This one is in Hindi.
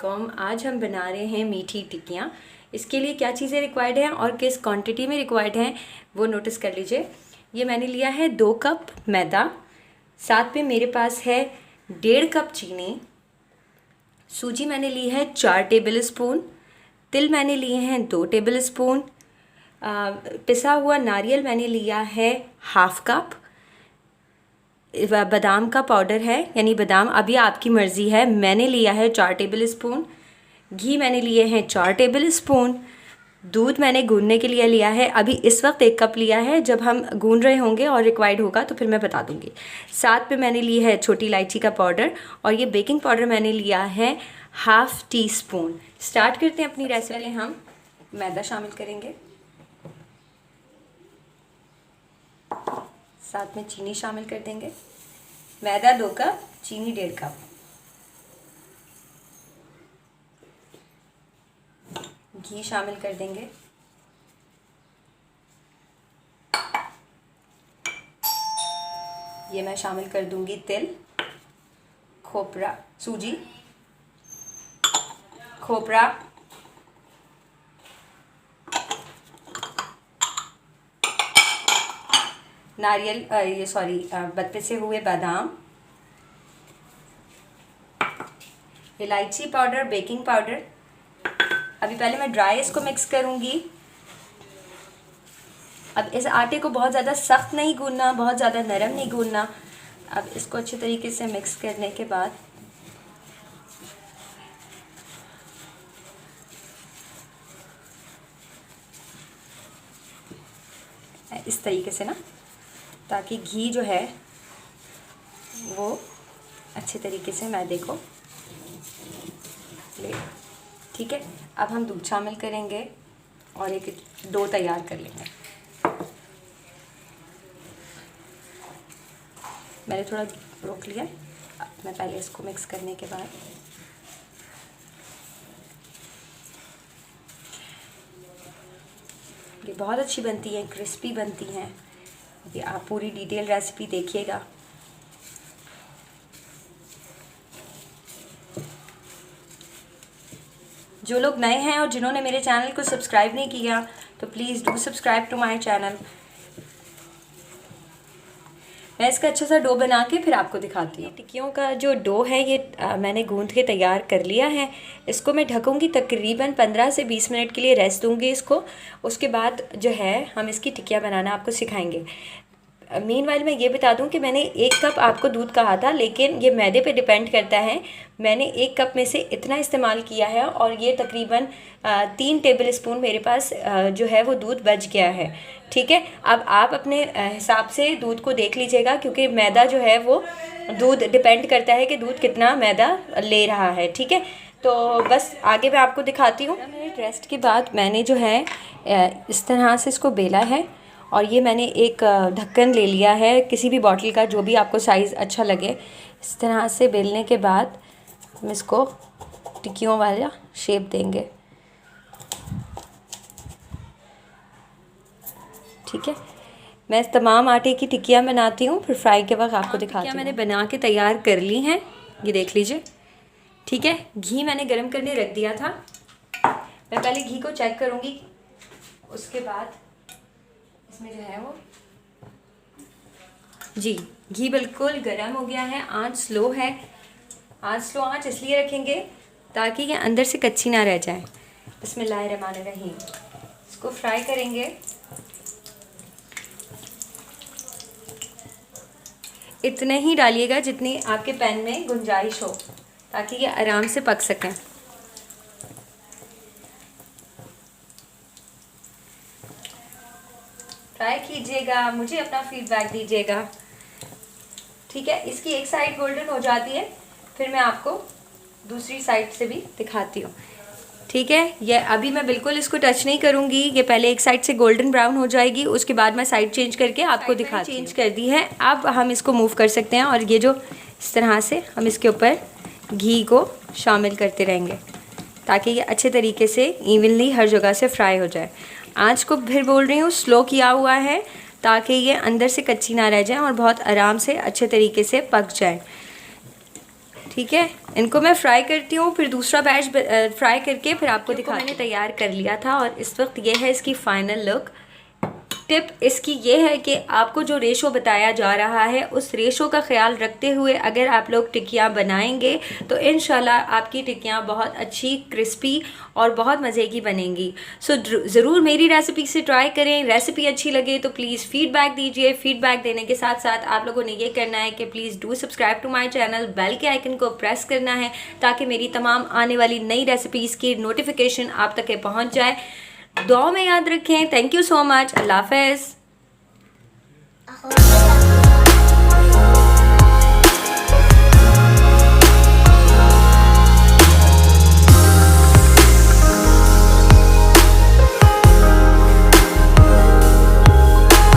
अस्सलामुअलैकुम। आज हम बना रहे हैं मीठी टिक्कियाँ। इसके लिए क्या चीज़ें रिक्वायर्ड हैं और किस क्वांटिटी में रिक्वायर्ड हैं वो नोटिस कर लीजिए। ये मैंने लिया है 2 कप मैदा, साथ में मेरे पास है 1.5 कप चीनी, सूजी मैंने ली है 4 टेबल स्पून, तिल मैंने लिए हैं 2 टेबल स्पून, पिसा हुआ नारियल मैंने लिया है हाफ कप, बादाम का पाउडर है यानी बादाम अभी आपकी मर्ज़ी है, मैंने लिया है 4 टेबल स्पून, घी मैंने लिए हैं 4 टेबल स्पून, दूध मैंने गूंदने के लिए लिया है अभी इस वक्त 1 कप लिया है, जब हम गूंद रहे होंगे और रिक्वायर्ड होगा तो फिर मैं बता दूंगी। साथ में मैंने ली है छोटी इलायची का पाउडर और ये बेकिंग पाउडर मैंने लिया है हाफ़ टी स्पून। स्टार्ट करते हैं अपनी रेसिपी। पहले हम मैदा शामिल करेंगे, साथ में चीनी शामिल कर देंगे। मैदा 2 कप, चीनी 1.5 कप। घी शामिल कर देंगे। ये मैं शामिल कर दूंगी तिल, खोपरा, सूजी, खोपरा, नारियल, पिसे हुए बादाम, इलायची पाउडर, बेकिंग पाउडर। अभी पहले मैं ड्राई इसको मिक्स करूंगी। अब इस आटे को बहुत ज़्यादा सख्त नहीं गूंदना, बहुत ज़्यादा नरम नहीं गूंदना। अब इसको अच्छे तरीके से मिक्स करने के बाद इस तरीके से ना, ताकि घी जो है वो अच्छे तरीके से मैदे को ले। ठीक है, अब हम दूध शामिल करेंगे और एक डो तैयार कर लेंगे। मैंने थोड़ा रोक लिया। अब मैं पहले इसको मिक्स करने के बाद ये बहुत अच्छी बनती है, क्रिस्पी बनती हैं। ये आप पूरी डिटेल रेसिपी देखिएगा। जो लोग नए हैं और जिन्होंने मेरे चैनल को सब्सक्राइब नहीं किया तो please do subscribe to my channel. मैं इसका अच्छा सा डो बना के फिर आपको दिखाती हूँ। टिक्कियों का जो डो है ये मैंने गूंद के तैयार कर लिया है। इसको मैं ढकूँगी, तकरीबन 15 से 20 मिनट के लिए रेस्ट दूँगी इसको। उसके बाद जो है हम इसकी टिक्कियाँ बनाना आपको सिखाएंगे। मीनवाइल मैं ये बता दूं कि मैंने 1 कप आपको दूध कहा था, लेकिन ये मैदे पे डिपेंड करता है। मैंने 1 कप में से इतना इस्तेमाल किया है और ये तकरीबन 3 टेबल स्पून मेरे पास जो है वो दूध बच गया है। ठीक है, अब आप अपने हिसाब से दूध को देख लीजिएगा, क्योंकि मैदा जो है वो दूध डिपेंड करता है कि दूध कितना मैदा ले रहा है। ठीक है, तो बस आगे मैं आपको दिखाती हूँ। रेस्ट के बाद मैंने जो है इस तरह से इसको बेला है और ये मैंने एक ढक्कन ले लिया है किसी भी बॉटल का, जो भी आपको साइज़ अच्छा लगे। इस तरह से बेलने के बाद हम इसको टिक्कियों वाला शेप देंगे। ठीक है, मैं तमाम आटे की टिक्कियाँ बनाती हूँ, फिर फ्राई के वक्त आपको दिखाती हूँ। मैंने बना के तैयार कर ली हैं, ये देख लीजिए। ठीक है, घी मैंने गरम करने रख दिया था। मैं पहले घी को चेक करूँगी, उसके बाद इसमें जो है वो जी घी बिल्कुल गर्म हो गया है। आंच स्लो है। स्लो आंच इसलिए रखेंगे ताकि ये अंदर से कच्ची ना रह जाए। बिस्मिल्लाहिर्रहमानिर्रहीम। इसको फ्राई करेंगे। इतने ही डालिएगा जितनी आपके पैन में गुंजाइश हो, ताकि ये आराम से पक सकें। ट्राई कीजिएगा, मुझे अपना फीडबैक दीजिएगा। ठीक है, इसकी एक साइड गोल्डन हो जाती है, फिर मैं आपको दूसरी साइड से भी दिखाती हूँ। ठीक है, ये अभी मैं बिल्कुल इसको टच नहीं करूँगी। ये पहले एक साइड से गोल्डन ब्राउन हो जाएगी, उसके बाद मैं साइड चेंज करके आपको दिखाती हूँ। चेंज कर दी है। अब हम इसको मूव कर सकते हैं और ये जो इस तरह से हम इसके ऊपर घी को शामिल करते रहेंगे ताकि ये अच्छे तरीके से इवनली हर जगह से फ्राई हो जाए। आंच को फिर बोल रही हूँ स्लो किया हुआ है ताकि ये अंदर से कच्ची ना रह जाए और बहुत आराम से अच्छे तरीके से पक जाए। ठीक है, इनको मैं फ्राई करती हूँ, फिर दूसरा बैच फ्राई करके फिर आपको दिखाती हूँ। मैंने तैयार कर लिया था और इस वक्त ये है इसकी फ़ाइनल लुक। टिप इसकी ये है कि आपको जो रेशो बताया जा रहा है उस रेशो का ख्याल रखते हुए अगर आप लोग टिक्कियाँ बनाएंगे तो इंशाल्लाह आपकी टिक्कियाँ बहुत अच्छी, क्रिस्पी और बहुत मज़े की बनेंगी। सो ज़रूर मेरी रेसिपी से ट्राई करें। रेसिपी अच्छी लगे तो प्लीज़ फ़ीडबैक दीजिए। फ़ीडबैक देने के साथ साथ आप लोगों ने ये करना है कि please do subscribe to my channel, bell के आइकन को प्रेस करना है ताकि मेरी तमाम आने वाली नई रेसिपीज़ की नोटिफिकेशन आप तक पहुँच जाए। दुआ में याद रखें। Thank you so much. अल्लाह हाफ़िज़।